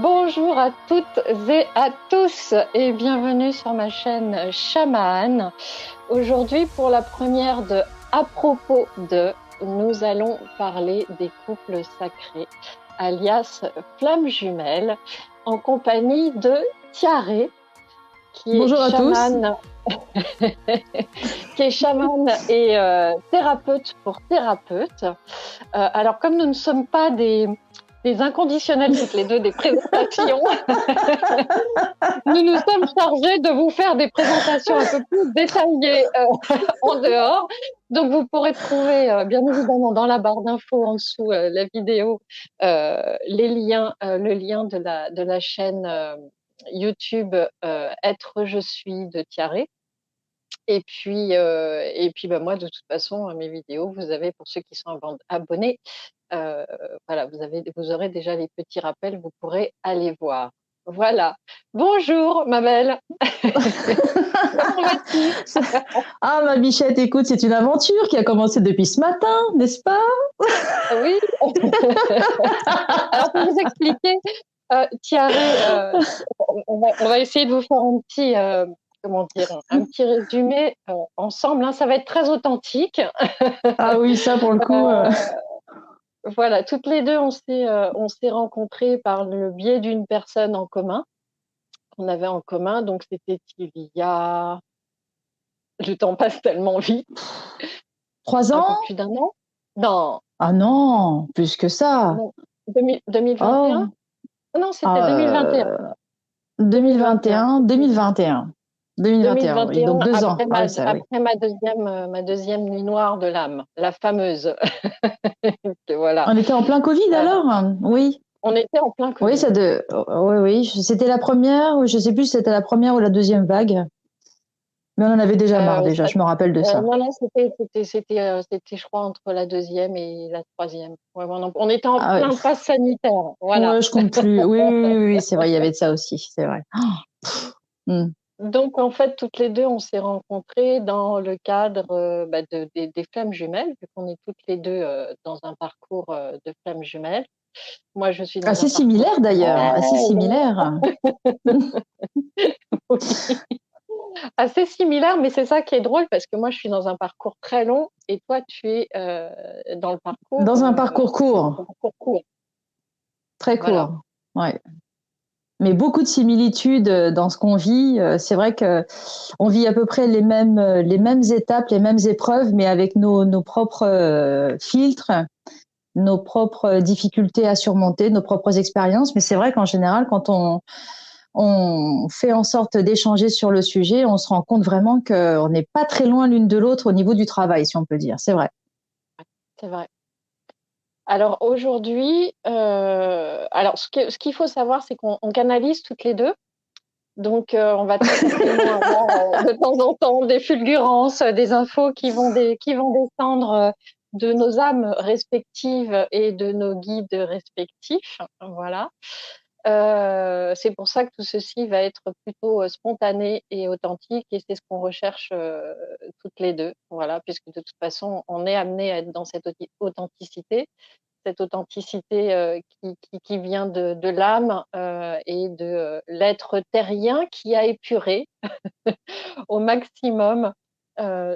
Bonjour à toutes et à tous et bienvenue sur ma chaîne Shaman. Aujourd'hui, pour la première de À propos de, nous allons parler des couples sacrés, alias flammes jumelles, en compagnie de Tiare, qui est Bonjour à tous. chaman, qui est chaman et thérapeute pour thérapeute. Alors, comme nous ne sommes pas des inconditionnels toutes les deux des présentations, nous nous sommes chargés de vous faire des présentations un peu plus détaillées en dehors. Donc, vous pourrez trouver, bien évidemment, dans la barre d'infos en dessous la vidéo, les liens, le lien de la chaîne YouTube Être Je suis de Tiare. Et puis moi, de toute façon, mes vidéos, vous avez, pour ceux qui sont abonnés, voilà, vous aurez déjà les petits rappels, vous pourrez aller voir. Voilà. Bonjour, ma belle. Comment vas-tu? Ah, ma bichette, écoute, c'est une aventure qui a commencé depuis ce matin, n'est-ce pas? Oui. Alors, pour vous expliquer, Tiare, on va essayer de vous faire un petit, comment dire, un petit résumé ensemble. Hein. Ça va être très authentique. Ah oui, ça pour le coup. Voilà, toutes les deux, on s'est rencontrées par le biais d'une personne en commun qu'on avait en commun. Donc, c'était il y a... Le temps passe tellement vite. 3 Un peu ans? plus d'un an? Non, Ah non, plus que ça. non. 2021? Oh, Non, c'était 2021. euh, 2021. 2021, 2021. 2021, oui, 2021, donc 2 ans. Ah oui, ça, oui. après ma deuxième nuit noire de l'âme, la fameuse. Voilà. On était en plein Covid Euh, alors? Oui. on était en plein Oui, Covid. oui, oui. C'était la première, je sais plus si c'était la première ou la deuxième vague, mais on en avait déjà marre déjà, je me rappelle de ça. Non, c'était, je crois, entre la deuxième et la troisième. Ouais, on était en Ah ouais. plein pass sanitaire. Voilà. Ouais, je compte plus. Oui, oui, oui, oui, c'est vrai, il y avait de ça aussi, c'est vrai. Hmm. Donc, en fait, toutes les deux, on s'est rencontrées dans le cadre des flammes jumelles, vu qu'on est toutes les deux dans un parcours de flammes jumelles. Moi, je suis dans un Assez parcours similaire d'ailleurs, très assez long, similaire. assez similaire, mais c'est ça qui est drôle parce que moi, je suis dans un parcours très long et toi, tu es dans le Dans un parcours court, parcours court. très Voilà. court. Ouais. Mais beaucoup de similitudes dans ce qu'on vit. C'est vrai que on vit à peu près les mêmes étapes, les mêmes épreuves, mais avec nos propres filtres, nos propres difficultés à surmonter, nos propres expériences. Mais c'est vrai qu'en général, quand on fait en sorte d'échanger sur le sujet, on se rend compte vraiment qu'on n'est pas très loin l'une de l'autre au niveau du travail, si on peut dire. C'est vrai. C'est vrai. Alors aujourd'hui, ce qu'il faut savoir, c'est qu'on canalise toutes les deux. Donc, on va très certainement avoir de temps en temps des fulgurances, des infos qui vont descendre de nos âmes respectives et de nos guides respectifs. Voilà. C'est pour ça que tout ceci va être plutôt spontané et authentique, et c'est ce qu'on recherche toutes les deux. Voilà, puisque de toute façon, on est amené à être dans cette authenticité qui vient de l'âme et de l'être terrien qui a épuré au maximum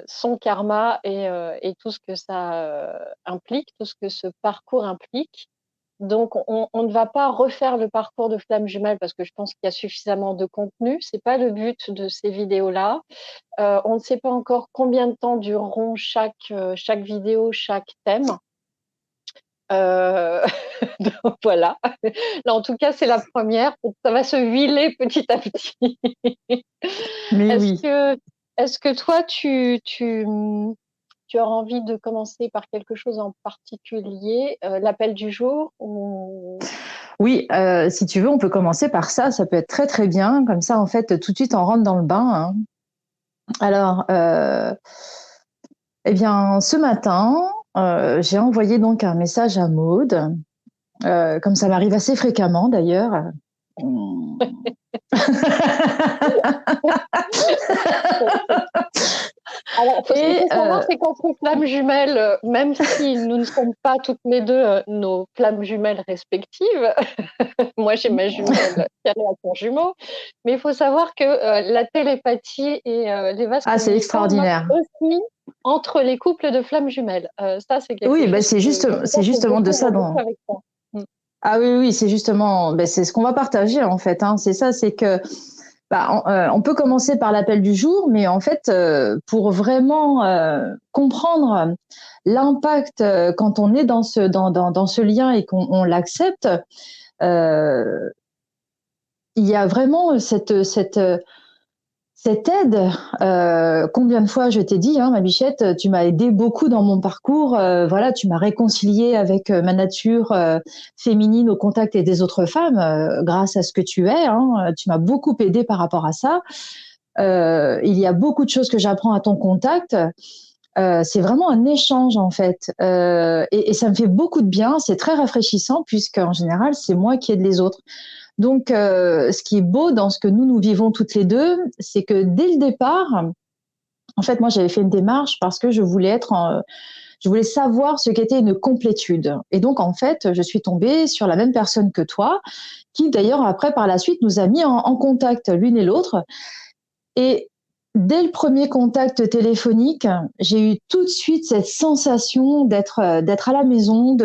son karma et tout ce que ça implique, tout ce que ce parcours implique. Donc, on ne va pas refaire le parcours de flamme jumelle parce que je pense qu'il y a suffisamment de contenu. C'est pas le but de ces vidéos-là. On ne sait pas encore combien de temps dureront chaque vidéo, chaque thème. Euh, donc voilà. Là, en tout cas, c'est la première. Ça va se huiler petit à petit. Mais Est-ce oui. que, est-ce que toi, tu as envie de commencer par quelque chose en particulier, l'appel du jour ou... Oui, si tu veux, on peut commencer par ça. Ça peut être très très bien. Comme ça, en fait, tout de suite, on rentre dans le bain. Hein. Alors, eh bien, ce matin, j'ai envoyé donc un message à Maude, comme ça m'arrive assez fréquemment d'ailleurs. Hmm. Alors, ce qu'il faut savoir, c'est qu'entre flammes jumelles, même si nous ne sommes pas toutes les deux nos flammes jumelles respectives, moi j'ai ma jumelle qui a son jumeau, mais il faut savoir que la télépathie et les vases c'est communicants marchent extraordinaire. aussi entre les couples de flammes jumelles. Ça, c'est quelque Oui, chose c'est que c'est j'ai justement de ça découvert beaucoup dont. avec toi. Mm. Ah oui, oui, c'est justement, c'est ce qu'on va partager en fait. Hein. C'est ça, c'est que on peut commencer par l'appel du jour, mais en fait, pour vraiment comprendre l'impact quand on est dans ce lien et qu'on l'accepte, euh, il y a vraiment cette aide. Combien de fois je t'ai dit, hein, ma bichette, tu m'as aidé beaucoup dans mon parcours. Voilà, tu m'as réconcilié avec ma nature féminine au contact et des autres femmes grâce à ce que tu es. Hein, tu m'as beaucoup aidé par rapport à ça. Il y a beaucoup de choses que j'apprends à ton contact. C'est vraiment un échange en fait, et ça me fait beaucoup de bien. C'est très rafraîchissant puisque en général c'est moi qui aide les autres. Donc, ce qui est beau dans ce que nous vivons toutes les deux, c'est que dès le départ, en fait, moi, j'avais fait une démarche parce que je voulais savoir ce qu'était une complétude. Et donc, en fait, je suis tombée sur la même personne que toi, qui d'ailleurs, après, par la suite, nous a mis en contact l'une et l'autre. Et dès le premier contact téléphonique, j'ai eu tout de suite cette sensation d'être à la maison,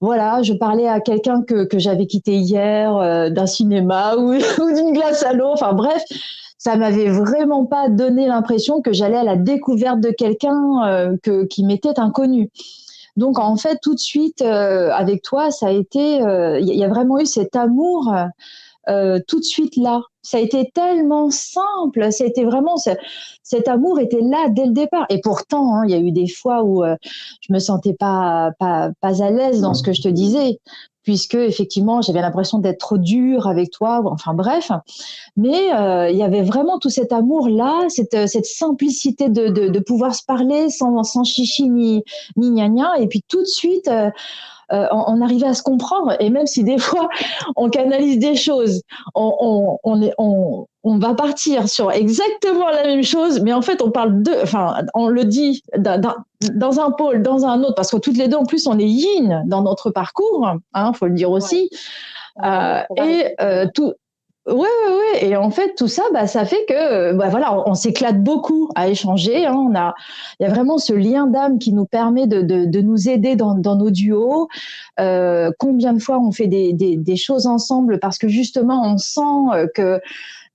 voilà, je parlais à quelqu'un que j'avais quitté hier, d'un cinéma ou, ou d'une glace à l'eau. Enfin bref, ça m'avait vraiment pas donné l'impression que j'allais à la découverte de quelqu'un qui m'était inconnu. Donc en fait, tout de suite, avec toi, ça a été, y a vraiment eu cet amour tout de suite là. Ça a été tellement simple, ça a été vraiment cet amour était là dès le départ. Et pourtant, hein, il y a eu des fois où je me sentais pas à l'aise dans ce que je te disais, puisque effectivement j'avais l'impression d'être trop dure avec toi. Enfin bref, mais il y avait vraiment tout cet amour là, cette simplicité de pouvoir se parler sans chichi ni gna gna. Et puis tout de suite. On arrivait à se comprendre, et même si des fois on canalise des choses, on va partir sur exactement la même chose, mais en fait on le dit dans un pôle, dans un autre, parce que toutes les deux en plus on est yin dans notre parcours, hein, faut le dire aussi, et tout. Ouais, ouais, ouais. Et en fait, tout ça, ça fait que, voilà, on s'éclate beaucoup à échanger. Hein. Il y a vraiment ce lien d'âme qui nous permet de nous aider dans nos duos. Combien de fois on fait des choses ensemble parce que justement, on sent que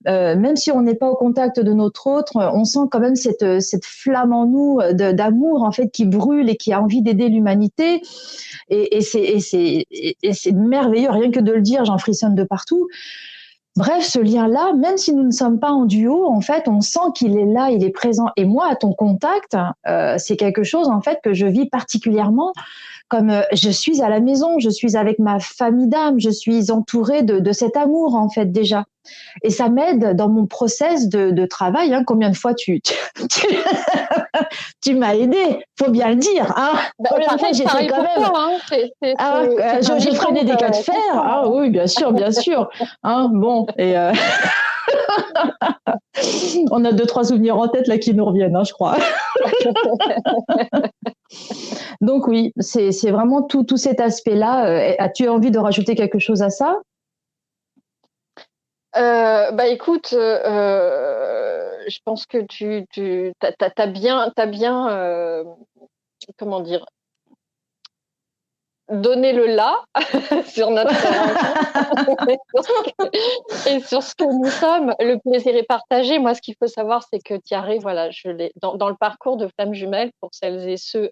même si on n'est pas au contact de notre autre, on sent quand même cette flamme en nous d'amour en fait qui brûle et qui a envie d'aider l'humanité. Et c'est merveilleux, rien que de le dire, j'en frissonne de partout. Bref, ce lien-là, même si nous ne sommes pas en duo, en fait, on sent qu'il est là, il est présent. Et moi, à ton contact, c'est quelque chose en fait que je vis particulièrement comme je suis à la maison, je suis avec ma famille d'âme, je suis entourée de cet amour en fait déjà. Et ça m'aide dans mon process de travail. Hein. Combien de fois tu m'as aidé, faut bien le dire. Hein. Combien de fois j'ai fait quand même. Hein, j'ai freiné des cas de fer. Ah oui, bien sûr, bien sûr. Hein, bon, et on a 2-3 souvenirs en tête là qui nous reviennent, hein, je crois. Donc oui, c'est vraiment tout cet aspect-là. As-tu envie de rajouter quelque chose à ça? Écoute, je pense que tu t'as bien, comment dire, donné le là sur notre rencontre et sur ce que nous sommes. Le plaisir est partagé. Moi, ce qu'il faut savoir, c'est que Thierry, voilà, je l'ai dans le parcours de Flammes Jumelles, pour celles et ceux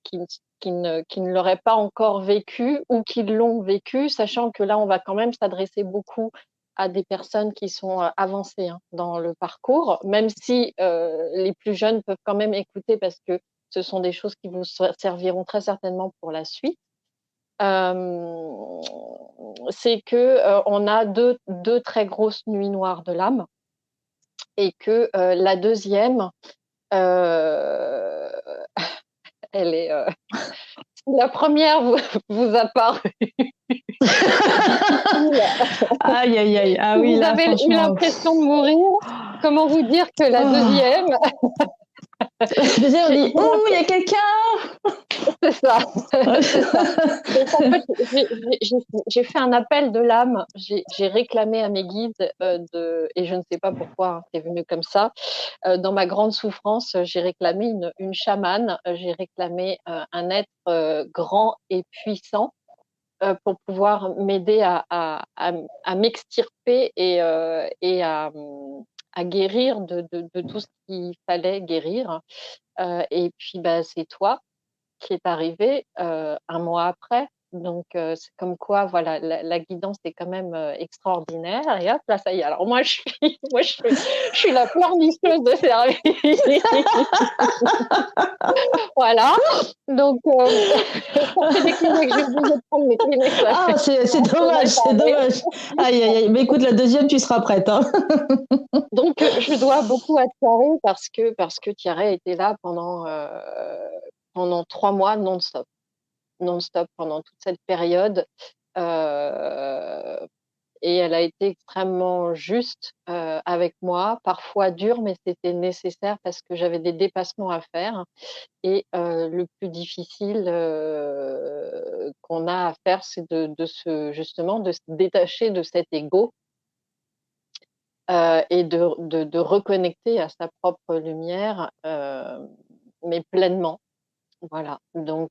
qui ne l'auraient pas encore vécu ou qui l'ont vécu, sachant que là, on va quand même s'adresser beaucoup à des personnes qui sont avancées dans le parcours, même si les plus jeunes peuvent quand même écouter parce que ce sont des choses qui vous serviront très certainement pour la suite. C'est que on a deux très grosses nuits noires de l'âme et que la deuxième, euh, elle est la première vous a paru Aïe, aïe, aïe. Ah oui, Vous là, avez eu franchement. l'impression de mourir. Comment vous dire que la deuxième, Deuxième, on dit, oh, il y a quelqu'un. c'est ça, c'est ça. Donc en fait, j'ai fait un appel de l'âme. J'ai réclamé à mes guides et je ne sais pas pourquoi, hein, c'est venu comme ça. Dans ma grande souffrance, j'ai réclamé une chamane. J'ai réclamé un être grand et puissant pour pouvoir m'aider à m'extirper et à guérir de tout ce qu'il fallait guérir. Et puis, bah, c'est toi qui est arrivé un mois après. Donc, c'est comme quoi, voilà, la guidance est quand même extraordinaire. Et hop, là, ça y est. Alors, je suis la pleurnicheuse de service. Voilà. Donc, ça fait des Kleenex. J'ai oublié de prendre mes Kleenex. Ah, c'est dommage, c'est dommage. Aïe, aïe, aïe. Mais écoute, la deuxième, tu seras prête. Hein. Donc, je dois beaucoup à Thierry parce que Thierry était là pendant 3 mois non-stop. Non-stop pendant toute cette période. Euh, et elle a été extrêmement juste avec moi, parfois dure, mais c'était nécessaire parce que j'avais des dépassements à faire. Et le plus difficile qu'on a à faire, c'est justement de se détacher de cet ego et de reconnecter à sa propre lumière, mais pleinement. Voilà, donc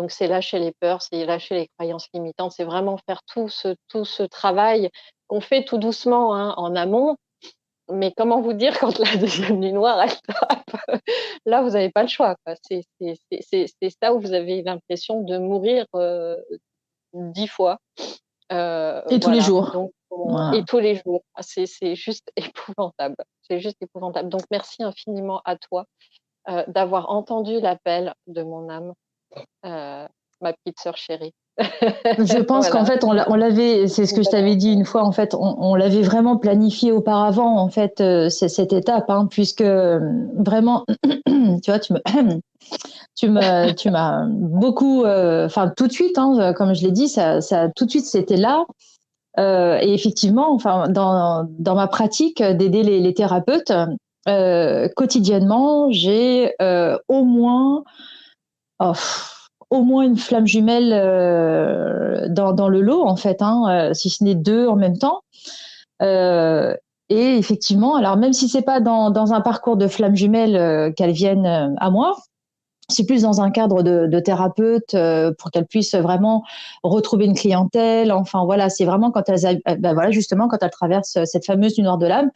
c'est lâcher les peurs, c'est lâcher les croyances limitantes, c'est vraiment faire tout ce travail qu'on fait tout doucement hein, en amont. Mais comment vous dire quand la deuxième nuit noire, elle tape, là, vous n'avez pas le choix, quoi. C'est ça où vous avez l'impression de mourir 10 fois. Et tous les Voilà, jours. donc, Voilà. et tous les jours. C'est juste épouvantable. C'est juste épouvantable. Donc, merci infiniment à toi d'avoir entendu l'appel de mon âme, ma petite sœur chérie. Je pense qu'en Voilà. fait, on l'avait, c'est ce que je t'avais dit une fois, en fait, on l'avait vraiment planifié auparavant, en fait, cette étape, hein, puisque vraiment, tu vois, tu m'as beaucoup, enfin, tout de suite, hein, comme je l'ai dit, tout de suite, c'était là. Et effectivement, enfin, dans ma pratique d'aider les thérapeutes, quotidiennement, j'ai oh, au moins une flamme jumelle dans le lot, en fait, hein, si ce n'est deux en même temps. Euh, et effectivement, alors même si c'est pas dans un parcours de flamme jumelle qu'elles viennent à moi, c'est plus dans un cadre de thérapeute pour qu'elles puissent vraiment retrouver une clientèle. Enfin voilà, c'est vraiment quand ben voilà justement quand elles traversent cette fameuse nuit noire de l'âme.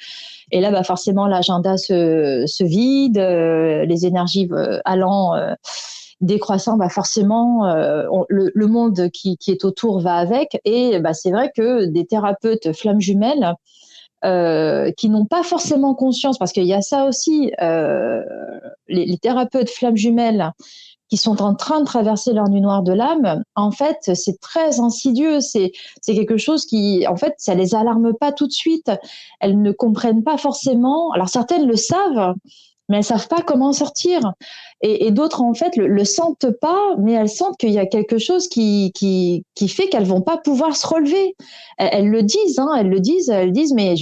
Et là, bah forcément l'agenda se vide, les énergies allant décroissant, bah forcément le monde qui est autour va avec. Et bah c'est vrai que des thérapeutes flammes jumelles qui n'ont pas forcément conscience, parce qu'il y a ça aussi, les thérapeutes flammes jumelles qui sont en train de traverser leur nuit noire de l'âme, en fait, c'est très insidieux. C'est quelque chose qui, en fait, ça les alarme pas tout de suite. Elles ne comprennent pas forcément. Alors certaines le savent, mais elles savent pas comment sortir. Et d'autres, en fait, le sentent pas, mais elles sentent qu'il y a quelque chose qui fait qu'elles vont pas pouvoir se relever. Elles le disent, hein, elles disent, mais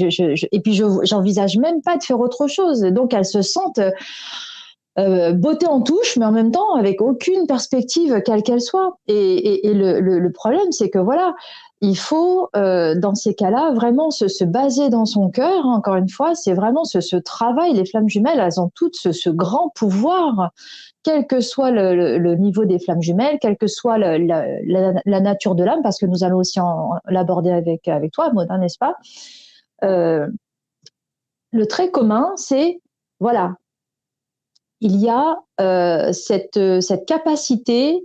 et puis j'envisage même pas de faire autre chose. Donc elles se sentent beauté en touche, mais en même temps avec aucune perspective quelle qu'elle soit. Et le problème, c'est que voilà, il faut dans ces cas-là vraiment se baser dans son cœur. Hein, encore une fois, c'est vraiment ce travail. Les flammes jumelles, elles ont toutes ce grand pouvoir, quel que soit le niveau des flammes jumelles, quelle que soit la nature de l'âme, parce que nous allons aussi l'aborder avec toi, Maudin, n'est-ce pas? Le trait commun, c'est voilà, il y a cette capacité,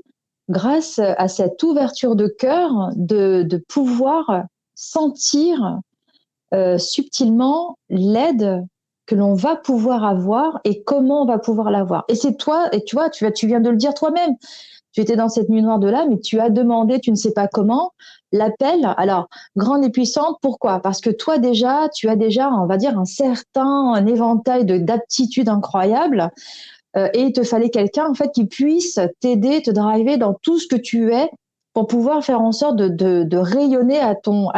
grâce à cette ouverture de cœur, de pouvoir sentir subtilement l'aide que l'on va pouvoir avoir et comment on va pouvoir l'avoir. Et c'est toi, et tu vois, tu viens de le dire toi-même, tu étais dans cette nuit noire de l'âme et tu as demandé, tu ne sais pas comment, l'appel. Alors, grande et puissante, pourquoi? Parce que toi déjà, tu as déjà, on va dire, un éventail d'aptitudes incroyables. Et il te fallait quelqu'un en fait qui puisse t'aider, te driver dans tout ce que tu es pour pouvoir faire en sorte de rayonner à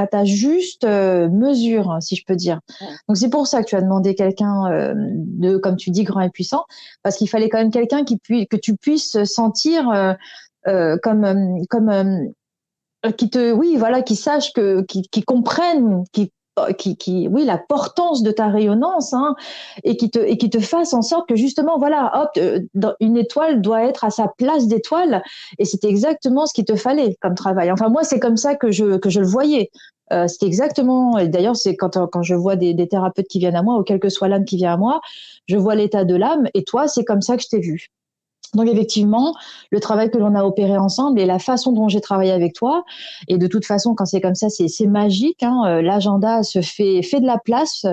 ta juste mesure, si je peux dire. Donc c'est pour ça que tu as demandé quelqu'un de, comme tu dis, grand et puissant, parce qu'il fallait quand même quelqu'un que tu puisses sentir qui te, oui, voilà, qui sache qui comprenne, oui, la portance de ta rayonnance, hein, et qui te fasse en sorte que justement, voilà, hop, une étoile doit être à sa place d'étoile, et c'était exactement ce qu'il te fallait comme travail. Enfin, moi, c'est comme ça que je le voyais. C'est exactement, et d'ailleurs, c'est quand je vois des thérapeutes qui viennent à moi, ou quelle que soit l'âme qui vient à moi, je vois l'état de l'âme, et toi, c'est comme ça que je t'ai vu. Donc effectivement, le travail que l'on a opéré ensemble et la façon dont j'ai travaillé avec toi, et de toute façon, quand c'est comme ça, c'est magique. Hein, l'agenda fait de la place.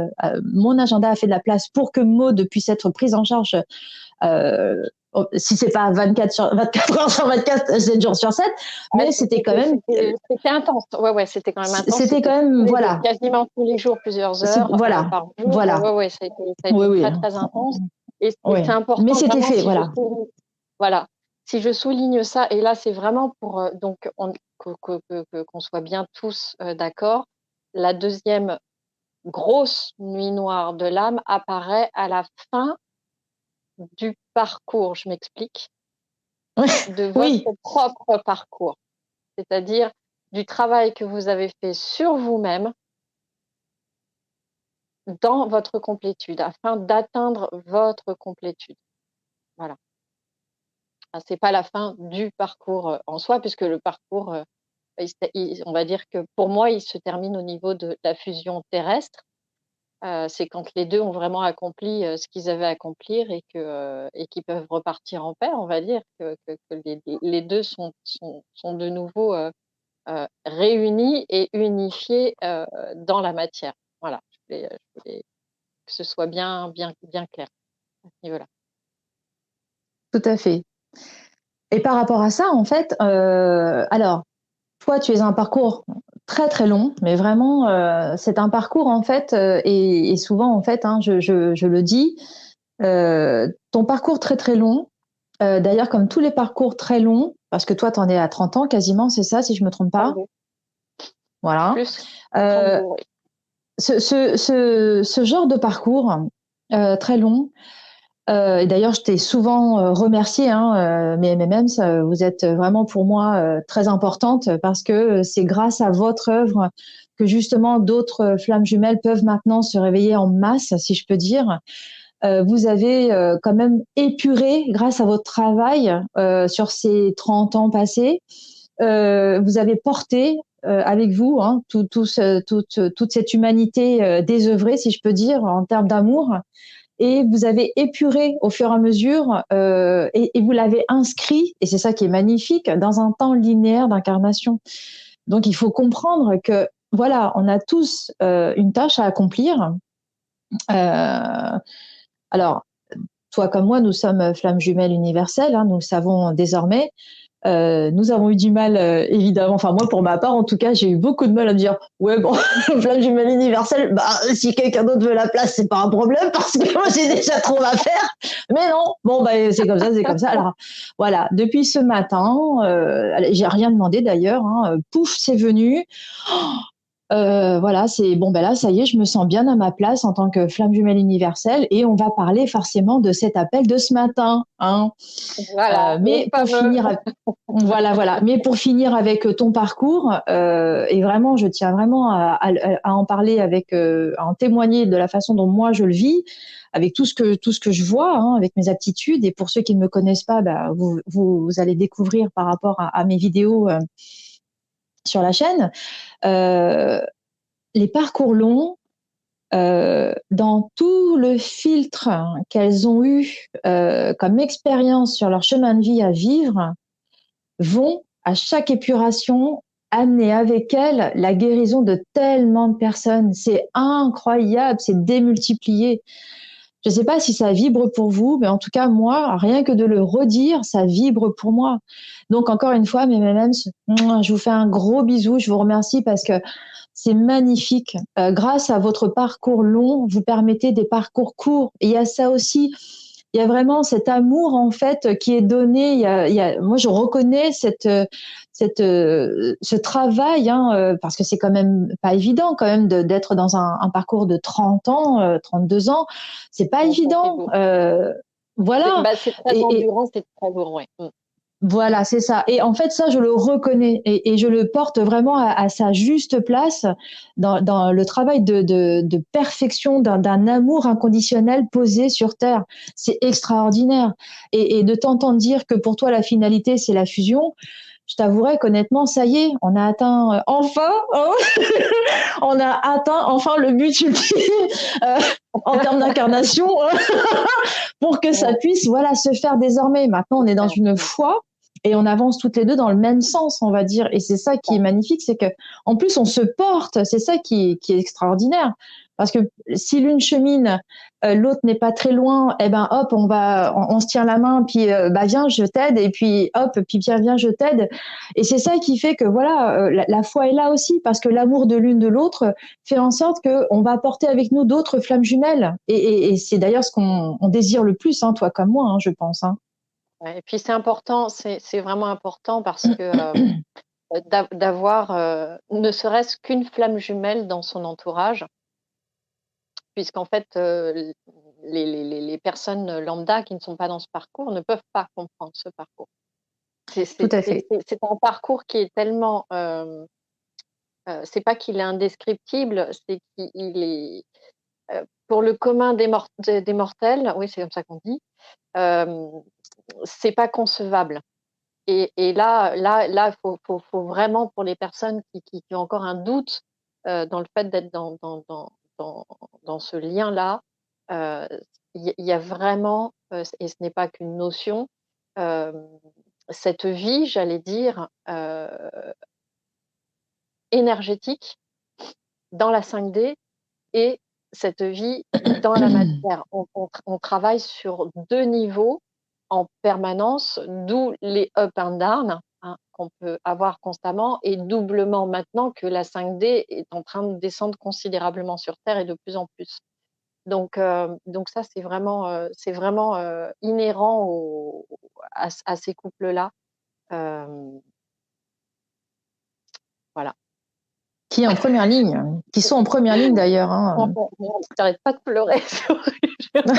Mon agenda a fait de la place pour que Maud puisse être prise en charge. Euh, si c'est pas 24 heures sur 24, 7 jours sur 7, mais c'était quand même. C'était intense. Ouais, c'était quand même intense. C'était quand même, voilà. Quasiment tous les jours, plusieurs heures voilà, par jour. voilà. Ouais, ça a été Oui. très, très intense. Et Oui. c'est important. Mais c'était fait, voilà. Voilà. Si je souligne ça, et là, c'est vraiment pour donc qu'on soit bien tous d'accord. La deuxième grosse nuit noire de l'âme apparaît à la fin du parcours. Je m'explique. De votre propre parcours. C'est-à-dire du travail que vous avez fait sur vous-même dans votre complétude, afin d'atteindre votre complétude. Voilà. C'est pas la fin du parcours en soi, puisque le parcours, on va dire que pour moi, il se termine au niveau de la fusion terrestre. C'est quand les deux ont vraiment accompli ce qu'ils avaient à accomplir, et qu'ils peuvent repartir en paix, on va dire, que les deux sont de nouveau réunis et unifiés dans la matière. Voilà, je voulais que ce soit bien clair à ce niveau-là. Tout à fait. Et par rapport à ça, en fait, alors, toi, tu es un parcours très très long, mais vraiment, c'est un parcours en fait, et souvent en fait, hein, je le dis, ton parcours très très long. D'ailleurs, comme tous les parcours très longs, parce que toi, tu en es à 30 ans quasiment, c'est ça, si je me trompe pas. Voilà. Plus 32, oui. Ce genre de parcours très long. Et d'ailleurs, je t'ai souvent remercié, hein, mes MMM, vous êtes vraiment pour moi très importante, parce que c'est grâce à votre œuvre que justement d'autres flammes jumelles peuvent maintenant se réveiller en masse, si je peux dire. Vous avez quand même épuré, grâce à votre travail sur ces 30 ans passés, vous avez porté avec vous, hein, toute cette humanité désœuvrée, si je peux dire, en termes d'amour. Et vous avez épuré au fur et à mesure, et vous l'avez inscrit, et c'est ça qui est magnifique, dans un temps linéaire d'incarnation. Donc il faut comprendre que voilà, on a tous une tâche à accomplir. Alors, toi comme moi, nous sommes flammes jumelles universelles, hein, nous le savons désormais. Nous avons eu du mal, évidemment. Enfin, moi, pour ma part, en tout cas, j'ai eu beaucoup de mal à me dire, ouais, bon, flamme jumelle universelle, bah, si quelqu'un d'autre veut la place, c'est pas un problème, parce que moi, j'ai déjà trop à faire. Mais non, bon, bah, c'est comme ça, c'est comme ça. Alors, voilà, depuis ce matin, j'ai rien demandé d'ailleurs, hein, pouf, c'est venu. Voilà, c'est bon, ben là, ça y est, je me sens bien à ma place en tant que flamme jumelle universelle, et on va parler forcément de cet appel de ce matin, hein. Voilà. Mais pour finir, voilà. Mais pour finir avec ton parcours, et vraiment, je tiens vraiment à en parler à en témoigner de la façon dont moi je le vis, avec tout ce que je vois, hein, avec mes aptitudes. Et pour ceux qui ne me connaissent pas, bah, vous allez découvrir par rapport à mes vidéos sur la chaîne. Les parcours longs, dans tout le filtre qu'elles ont eu comme expérience sur leur chemin de vie à vivre, vont à chaque épuration amener avec elles la guérison de tellement de personnes. C'est incroyable, c'est démultiplié. Je ne sais pas si ça vibre pour vous, mais en tout cas, moi, rien que de le redire, ça vibre pour moi. Donc, encore une fois, mes MMM, je vous fais un gros bisou. Je vous remercie parce que c'est magnifique. Grâce à votre parcours long, vous permettez des parcours courts. Et il y a ça aussi. il y a vraiment cet amour en fait qui est donné. Moi, je reconnais ce travail, hein, parce que c'est quand même pas évident quand même d'être dans un parcours de 30 ans, 32 ans. C'est pas Ça, c'est évident. beau. Voilà. C'est très Et endurant, c'est très lourd, ouais. voilà, c'est ça. Et en fait, ça, je le reconnais et je le porte vraiment à sa juste place dans le travail de perfection d'un amour inconditionnel posé sur Terre. C'est extraordinaire. Et de t'entendre dire que pour toi, la finalité, c'est la fusion, je t'avouerai qu'honnêtement, ça y est, on a atteint enfin, hein, on a atteint enfin le but ultime euh, en termes d'incarnation pour que ça puisse voilà se faire désormais. Maintenant, on est dans une foi et on avance toutes les deux dans le même sens, on va dire. Et c'est ça qui est magnifique, c'est que en plus on se porte. C'est ça qui est extraordinaire. Parce que si l'une chemine, l'autre n'est pas très loin, eh ben hop, on se tient la main, puis bah viens, je t'aide, et puis hop, puis viens, je t'aide. Et c'est ça qui fait que voilà, la foi est là aussi, parce que l'amour de l'une de l'autre fait en sorte que on va porter avec nous d'autres flammes jumelles. Et c'est d'ailleurs ce qu'on désire le plus, hein, toi comme moi, hein, je pense. Hein. Ouais, et puis c'est important, c'est vraiment important parce que d'avoir ne serait-ce qu'une flamme jumelle dans son entourage, puisqu'en fait, les personnes lambda qui ne sont pas dans ce parcours ne peuvent pas comprendre ce parcours. Tout à fait. C'est un parcours qui est tellement, c'est pas qu'il est indescriptible, c'est qu'il est, pour le commun des mortels, oui, c'est comme ça qu'on dit, c'est pas concevable. Et là, faut vraiment pour les personnes qui ont encore un doute dans le fait d'être dans ce lien-là, heu, il y a vraiment, et ce n'est pas qu'une notion, hem, cette vie, j'allais dire, énergétique dans la 5D et cette vie dans la matière. On travaille sur 2 niveaux en permanence, d'où les up and down, hein, qu'on peut avoir constamment et doublement maintenant que la 5D est en train de descendre considérablement sur terre et de plus en plus. Donc ça, c'est vraiment, inhérent à ces couples-là. Hem, voilà. Qui est en première ligne, qui sont en première ligne d'ailleurs. Hein. Tu pas de pleurer, c'est horrible.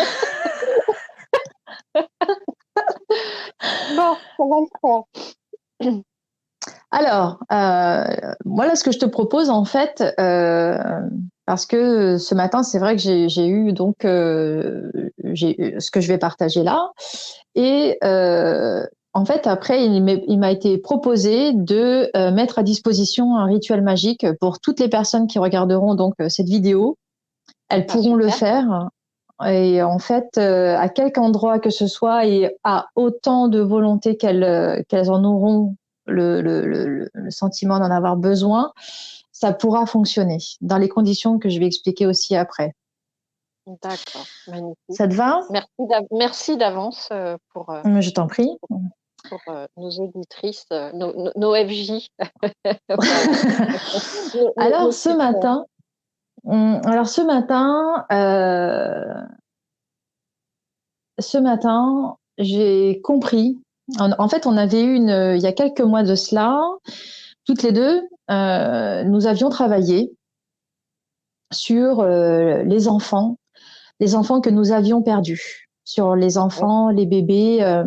Bon, ça va le faire. Alors, voilà ce que je te propose en fait, parce que ce matin, c'est vrai que j'ai eu donc ce que je vais partager là, et en fait après, il m'a été proposé de mettre à disposition un rituel magique pour toutes les personnes qui regarderont donc cette vidéo. Elles Ah pourront le super. faire. Et en fait, à quelque endroit que ce soit et à autant de volonté qu'elles en auront le sentiment d'en avoir besoin, ça pourra fonctionner dans les conditions que je vais expliquer aussi après. D'accord, magnifique. Ça te va? Merci d'avance, Je t'en prie. pour, nos auditrices, nos FJ. Voilà. Alors Nos ce petites sœurs. matin, ce matin, j'ai compris. En fait, on avait eu il y a quelques mois de cela, toutes les deux, nous avions travaillé sur les enfants que nous avions perdus, sur les D'accord. enfants, les bébés.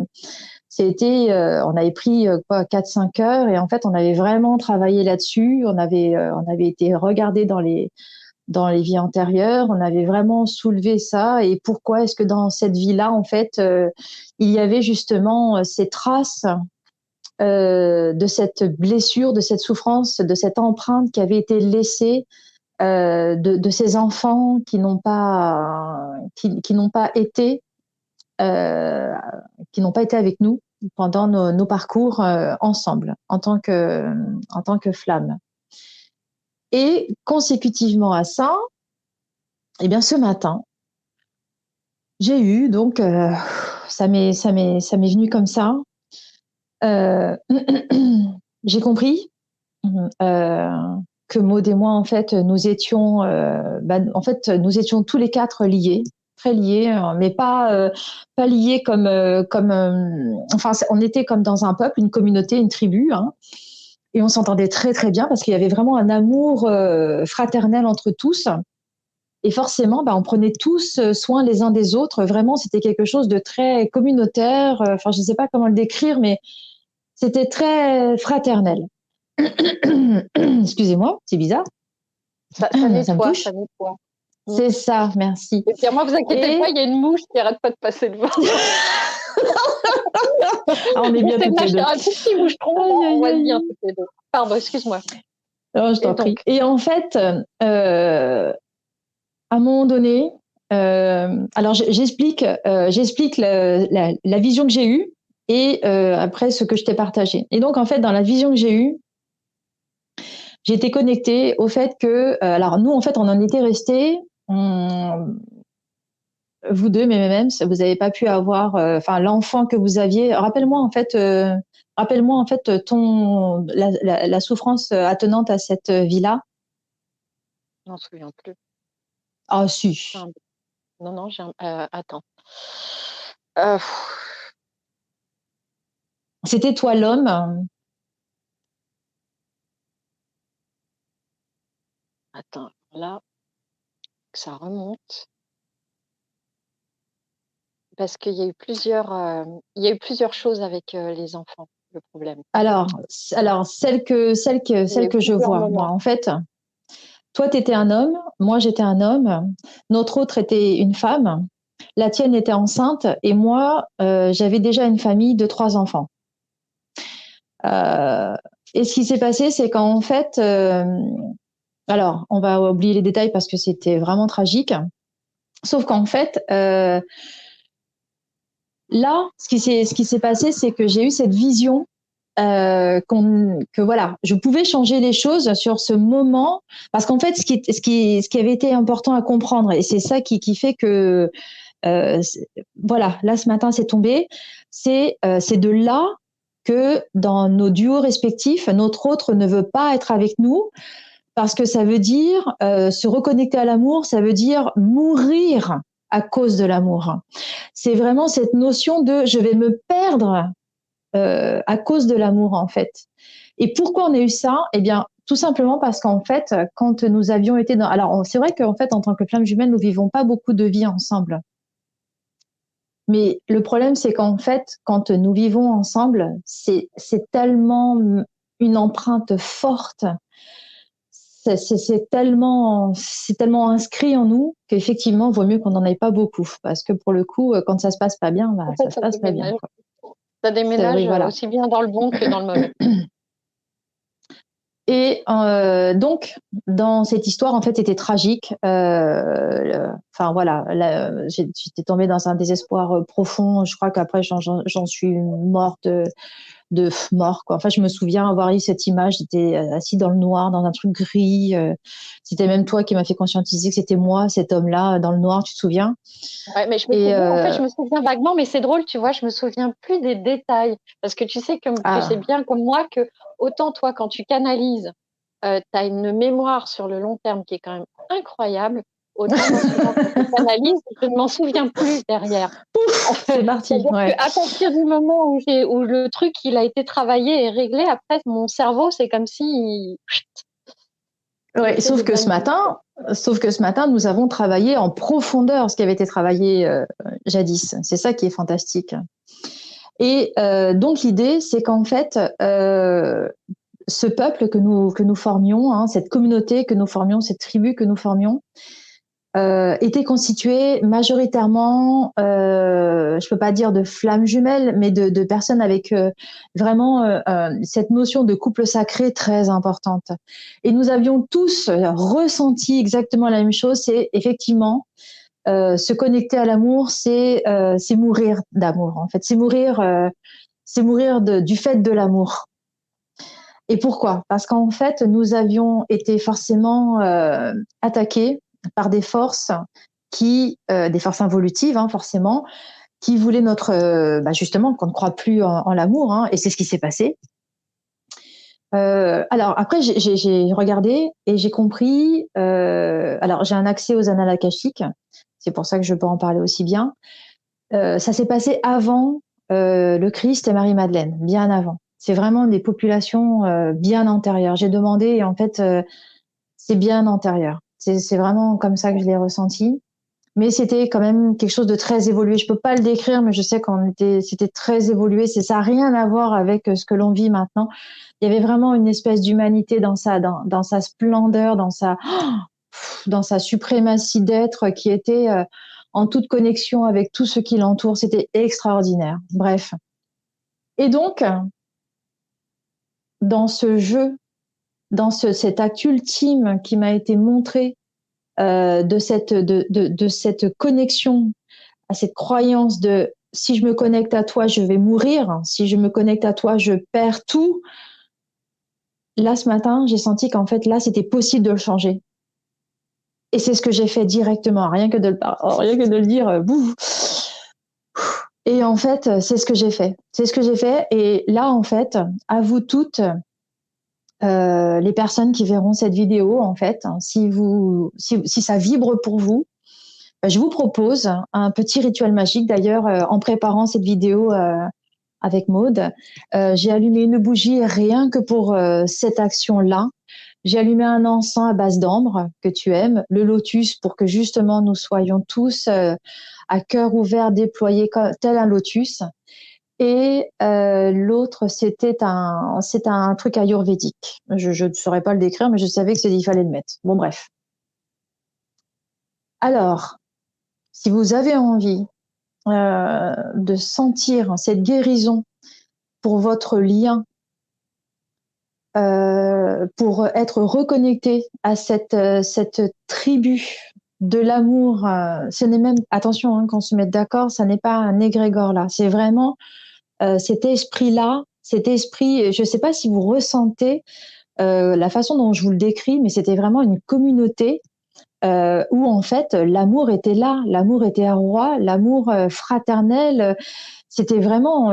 On avait pris quoi, 4-5 heures et en fait, on avait vraiment travaillé là-dessus. On avait été regarder dans les vies antérieures. On avait vraiment soulevé ça. Et pourquoi est-ce que dans cette vie-là, en fait, il y avait justement ces traces de cette blessure, de cette souffrance, de cette empreinte qui avait été laissée de ces enfants qui n'ont pas été euh, qui n'ont pas été avec nous pendant nos parcours ensemble en tant que flamme. Et consécutivement à ça, eh bien ce matin, j'ai eu donc ça m'est venu comme ça. Euh, j'ai compris euh, que Maud et moi en fait nous étions tous les quatre liés très liés, mais pas liés enfin, on était comme dans un peuple, une communauté, une tribu, hein, et on s'entendait très très bien parce qu'il y avait vraiment un amour fraternel entre tous. Et forcément, on prenait tous soin les uns des autres. Vraiment, c'était quelque chose de très communautaire. Enfin, je ne sais pas comment le décrire, mais c'était très fraternel. Excusez-moi, c'est bizarre. Ça Ça me nettoie, touche. ça nettoie. C'est ça, merci. Et puis, moi, vous inquiétez pas, il y a une mouche qui arrête pas de passer devant. On est bien toutes les deux. Un tout petit moucheron, on va bien toutes les deux. Pardon, excuse-moi. Non, je t'en prie. Et en fait, à un moment donné, alors j'explique la vision que j'ai eue et après ce que je t'ai partagé. Et donc, en fait, dans la vision que j'ai eue, j'ai été connectée au fait que, alors nous, en fait, on en était restés, vous deux, mais même, vous n'avez pas pu avoir, l'enfant que vous aviez. Rappelle-moi en fait la souffrance attenante à cette vie-là. Je m'en souviens plus. Ah si. Non, attends. C'était toi l'homme. Attends, là, ça remonte. Parce qu'il y a eu plusieurs choses avec les enfants, le problème. Alors celle que je vois, moi, en fait, toi, tu étais un homme, moi, j'étais un homme, notre autre était une femme, la tienne était enceinte, et moi, j'avais déjà une famille de 3 enfants. Et ce qui s'est passé, c'est qu'en fait, alors, on va oublier les détails parce que c'était vraiment tragique. Sauf qu'en fait, là, ce qui s'est passé, c'est que j'ai eu cette vision que voilà, je pouvais changer les choses sur ce moment, parce qu'en fait, ce qui avait été important à comprendre, et c'est ça qui fait que voilà, là ce matin c'est tombé, c'est de là que dans nos duos respectifs, notre autre ne veut pas être avec nous, parce que ça veut dire se reconnecter à l'amour, ça veut dire mourir à cause de l'amour. C'est vraiment cette notion de je vais me perdre à cause de l'amour, en fait. Et pourquoi on a eu ça? Eh bien, tout simplement parce qu'en fait, quand nous avions été dans... Alors, c'est vrai qu'en fait, en tant que flamme jumelle, nous vivons pas beaucoup de vie ensemble. Mais le problème, c'est qu'en fait, quand nous vivons ensemble, c'est tellement une empreinte forte, c'est tellement inscrit en nous qu'effectivement, il vaut mieux qu'on n'en ait pas beaucoup. Parce que pour le coup, quand ça se passe pas bien, ça se passe pas bien, quoi. Ça déménage oui, voilà. aussi bien dans le bon que dans le mauvais. Et donc, dans cette histoire, en fait, c'était tragique. Enfin, voilà, j'étais tombée dans un désespoir profond. Je crois qu'après, j'en suis morte mort, quoi. Enfin, je me souviens avoir eu cette image. J'étais assise dans le noir, dans un truc gris. C'était même toi qui m'as fait conscientiser que c'était moi, cet homme-là, dans le noir. Tu te souviens? Ouais, mais je me souviens vaguement, mais c'est drôle, tu vois, je me souviens plus des détails. Parce que tu sais bien comme moi que autant toi, quand tu canalises, tu as une mémoire sur le long terme qui est quand même incroyable. Autant moi, souvent, quand je canalise, je ne m'en souviens plus derrière. Pouf, c'est parti. Ouais. À partir du moment où le truc il a été travaillé et réglé, après, mon cerveau, c'est comme si... Ouais, sauf que ce matin, nous avons travaillé en profondeur ce qui avait été travaillé jadis. C'est ça qui est fantastique. Et donc l'idée, c'est qu'en fait, ce peuple que nous formions, hein, cette communauté que nous formions, cette tribu que nous formions, était constituée majoritairement, je peux pas dire de flammes jumelles, mais de personnes avec vraiment cette notion de couple sacré très importante. Et nous avions tous ressenti exactement la même chose. C'est effectivement se connecter à l'amour, c'est mourir d'amour. En fait, c'est mourir du fait de l'amour. Et pourquoi? Parce qu'en fait, nous avions été forcément attaqués par des forces des forces involutives, hein, forcément, qui voulaient justement qu'on ne croit plus en l'amour, hein, et c'est ce qui s'est passé. Alors après, j'ai regardé et j'ai compris. Alors j'ai un accès aux annales akashiques, c'est pour ça que je peux en parler aussi bien. Ça s'est passé avant le Christ et Marie-Madeleine, bien avant. C'est vraiment des populations bien antérieures. J'ai demandé et en fait, c'est bien antérieur. C'est vraiment comme ça que je l'ai ressenti. Mais c'était quand même quelque chose de très évolué. Je peux pas le décrire, mais je sais c'était très évolué. Ça a rien à voir avec ce que l'on vit maintenant. Il y avait vraiment une espèce d'humanité dans sa splendeur, dans sa suprématie d'être qui était en toute connexion avec tout ce qui l'entoure. C'était extraordinaire. Bref. Et donc, dans ce jeu, cet acte ultime qui m'a été montré de cette connexion à cette croyance de si je me connecte à toi, je vais mourir. Si je me connecte à toi, je perds tout. Là, ce matin, j'ai senti qu'en fait, là, c'était possible de le changer. Et c'est ce que j'ai fait directement, rien que de le dire. Bouf. Et en fait, c'est ce que j'ai fait. C'est ce que j'ai fait. Et là, en fait, à vous toutes, les personnes qui verront cette vidéo, en fait, si ça vibre pour vous, je vous propose un petit rituel magique. D'ailleurs, en préparant cette vidéo avec Maude, j'ai allumé une bougie rien que pour cette action-là. J'ai allumé un encens à base d'ambre que tu aimes, le lotus pour que justement nous soyons tous à cœur ouvert, déployés tel un lotus. Et l'autre, c'est un truc ayurvédique. Je ne saurais pas le décrire, mais je savais il fallait le mettre. Bon, bref. Alors, si vous avez envie de sentir cette guérison pour votre lien, pour être reconnecté à cette tribu de l'amour, ce n'est même, attention, hein, qu'on se mette d'accord, ça n'est pas un égrégore là, c'est vraiment cet esprit-là, cet esprit, je ne sais pas si vous ressentez la façon dont je vous le décris, mais c'était vraiment une communauté où en fait l'amour était là, l'amour était roi, l'amour fraternel, c'était vraiment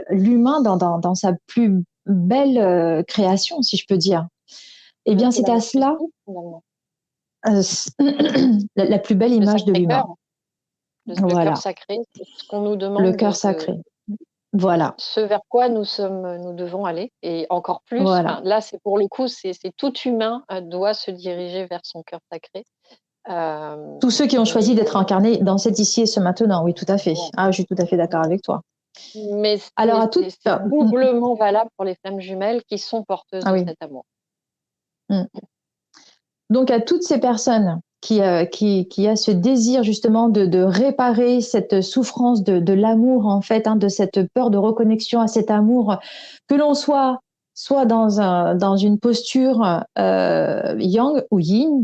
l'humain dans sa plus belle création, si je peux dire. Eh bien, c'est à cela euh, la plus belle image de l'humain. Le Voilà, cœur sacré, c'est ce qu'on nous demande. le cœur sacré. Voilà. Ce vers quoi nous devons aller. Et encore plus, voilà. Là, c'est pour le coup, c'est tout humain doit se diriger vers son cœur sacré. Tous ceux qui ont choisi d'être incarnés dans cet ici et ce maintenant, oui, tout à fait. Ah, je suis tout à fait d'accord avec toi. Mais alors à toutes, c'est doublement valable pour les flammes jumelles qui sont porteuses de cet amour. Donc à toutes ces personnes qui a ce désir justement de réparer cette souffrance de l'amour en fait, hein, de cette peur de reconnexion à cet amour, que l'on soit dans une posture yang ou yin,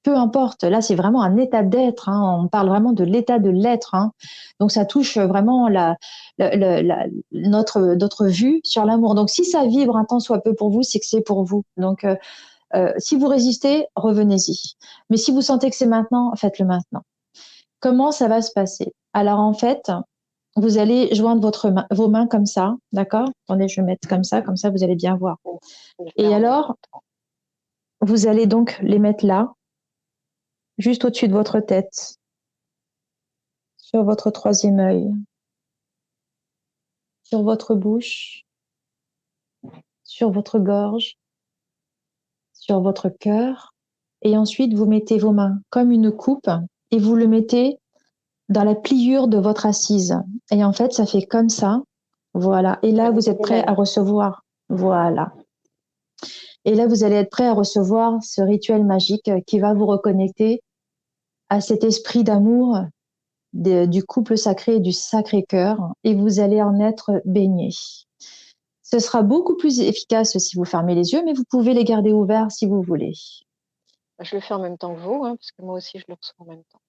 peu importe. Là, c'est vraiment un état d'être. Hein, on parle vraiment de l'état de l'être. Hein, donc, ça touche vraiment notre vue sur l'amour. Donc, si ça vibre un tant soit peu pour vous, c'est que c'est pour vous. Donc, si vous résistez, revenez-y. Mais si vous sentez que c'est maintenant, faites-le maintenant. Comment ça va se passer? Alors, en fait, vous allez joindre vos mains comme ça, d'accord? Attendez, je vais mettre comme ça vous allez bien voir. Et alors, vous allez donc les mettre là, juste au-dessus de votre tête, sur votre troisième œil, sur votre bouche, sur votre gorge, sur votre cœur. Et ensuite, vous mettez vos mains comme une coupe et vous le mettez dans la pliure de votre assise. Et en fait, ça fait comme ça. Voilà. Et là, vous êtes prêt à recevoir. Voilà. Et là, vous allez être prêt à recevoir ce rituel magique qui va vous reconnecter à cet esprit d'amour du couple sacré et du Sacré-Cœur. Et vous allez en être baigné. Ce sera beaucoup plus efficace si vous fermez les yeux, mais vous pouvez les garder ouverts si vous voulez. Je le fais en même temps que vous, hein, parce que moi aussi, je le reçois en même temps.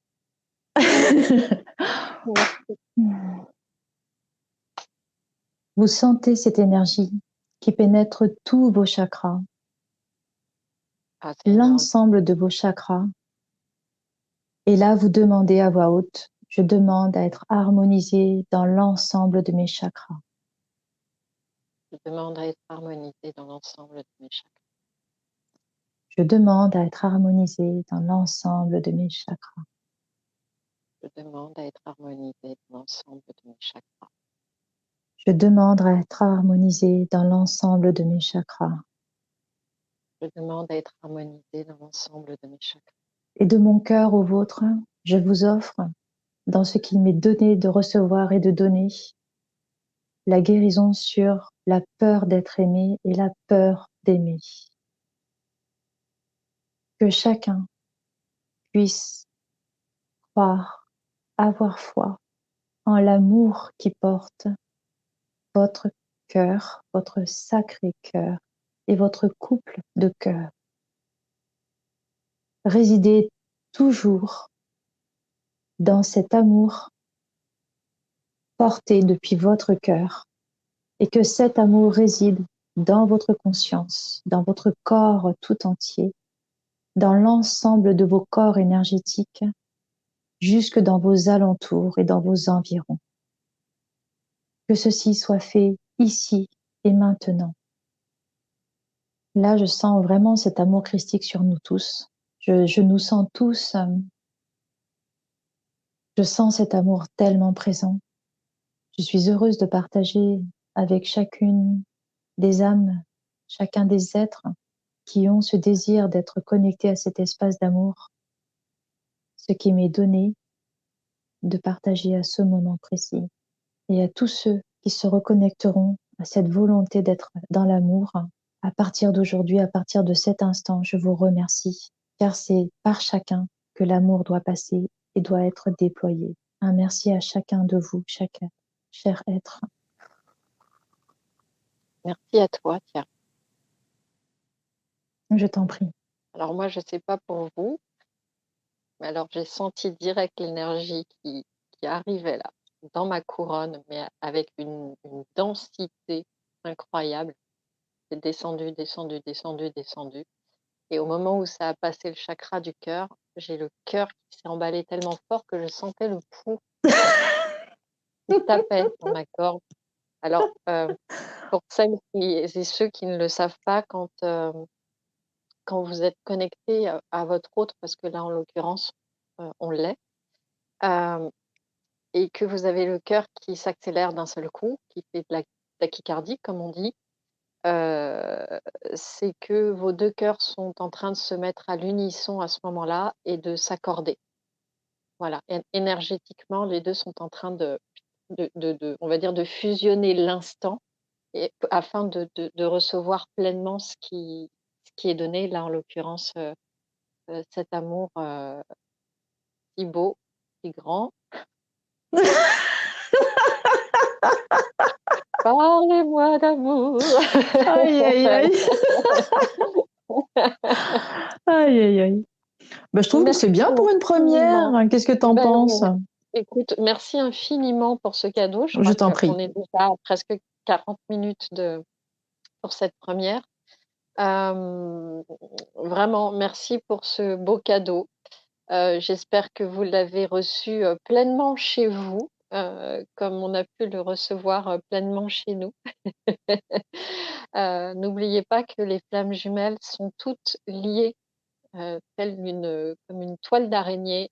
Vous sentez cette énergie qui pénètre tous vos chakras, l'ensemble de vos chakras. Et là, vous demandez à voix haute, je demande à être harmonisé dans l'ensemble de mes chakras. Je demande à être harmonisé dans l'ensemble de mes chakras. Je demande à être harmonisé dans l'ensemble de mes chakras. demande à être harmonisée dans l'ensemble de mes chakras. Je demande à être harmonisée dans l'ensemble de mes chakras. Je demande à être harmonisée dans l'ensemble de mes chakras. Et de mon cœur au vôtre, je vous offre, dans ce qu'il m'est donné de recevoir et de donner, la guérison sur la peur d'être aimé et la peur d'aimer. Que chacun puisse croire, avoir foi en l'amour qui porte votre cœur, votre sacré cœur et votre couple de cœur. Résidez toujours dans cet amour porté depuis votre cœur et que cet amour réside dans votre conscience, dans votre corps tout entier, dans l'ensemble de vos corps énergétiques, jusque dans vos alentours et dans vos environs. Que ceci soit fait ici et maintenant. Là, je sens vraiment cet amour christique sur nous tous. Je nous sens tous, je sens cet amour tellement présent. Je suis heureuse de partager avec chacune des âmes, chacun des êtres qui ont ce désir d'être connectés à cet espace d'amour, ce qui m'est donné de partager à ce moment précis. Et à tous ceux qui se reconnecteront à cette volonté d'être dans l'amour, à partir d'aujourd'hui, à partir de cet instant, je vous remercie, car c'est par chacun que l'amour doit passer et doit être déployé. Un merci à chacun de vous, chacun, cher être. Merci à toi, Thierry. Je t'en prie. Alors moi, je ne sais pas pour vous, mais alors j'ai senti direct l'énergie qui arrivait là, dans ma couronne, mais avec une densité incroyable. C'est descendu, descendu, descendu, descendu. Et au moment où ça a passé le chakra du cœur, j'ai le cœur qui s'est emballé tellement fort que je sentais le pouls qui tapait dans ma gorge. Alors, pour celles et ceux qui ne le savent pas, quand vous êtes connecté à votre autre, parce que là, en l'occurrence, on l'est, et que vous avez le cœur qui s'accélère d'un seul coup, qui fait de la tachycardie, comme on dit, c'est que vos deux cœurs sont en train de se mettre à l'unisson à ce moment-là et de s'accorder. Voilà, énergétiquement, les deux sont en train on va dire, de fusionner l'instant et afin de recevoir pleinement ce qui est donné, là, en l'occurrence, cet amour si beau, si grand. Parlez-moi d'amour. Aïe, aïe, aïe. Aïe, aïe, aïe. Bah, je trouve que c'est bien pour une première. Qu'est-ce que tu en penses? Ouais. Écoute, merci infiniment pour ce cadeau. Je Je crois t'en prie. qu'on est déjà à presque 40 minutes pour cette première. Vraiment, merci pour ce beau cadeau. J'espère que vous l'avez reçu pleinement chez vous, comme on a pu le recevoir pleinement chez nous. N'oubliez pas que les flammes jumelles sont toutes liées, comme une toile d'araignée.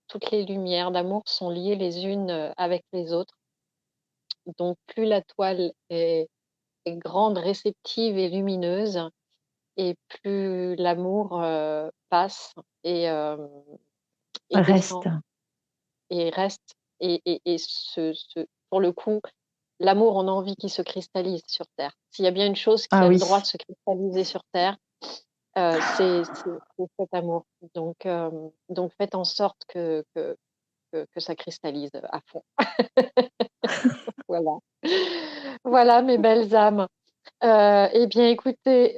Toutes les lumières d'amour sont liées les unes avec les autres. Donc, plus la toile est grande, réceptive et lumineuse, et plus l'amour passe et Reste. descend et reste. Pour le coup, l'amour, on a envie qu'il se cristallise sur Terre. S'il y a bien une chose qui a le droit de se cristalliser sur Terre, c'est cet amour. Donc faites en sorte que ça cristallise à fond. Voilà. Voilà, mes belles âmes. Eh bien, écoutez,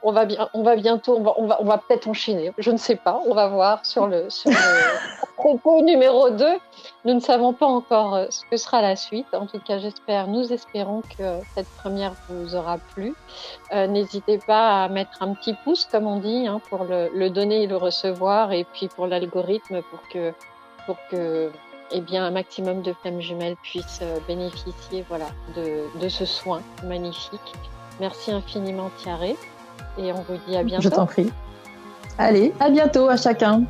on va bientôt, on va peut-être enchaîner. Je ne sais pas. On va voir sur le propos numéro 2. Nous ne savons pas encore ce que sera la suite. En tout cas, nous espérons que cette première vous aura plu. N'hésitez pas à mettre un petit pouce, comme on dit, hein, pour le donner et le recevoir, et puis pour l'algorithme, pour que un maximum de flammes jumelles puissent bénéficier, voilà, de ce soin magnifique. Merci infiniment, Thierry, et on vous dit à bientôt. Je t'en prie. Allez, à bientôt à chacun.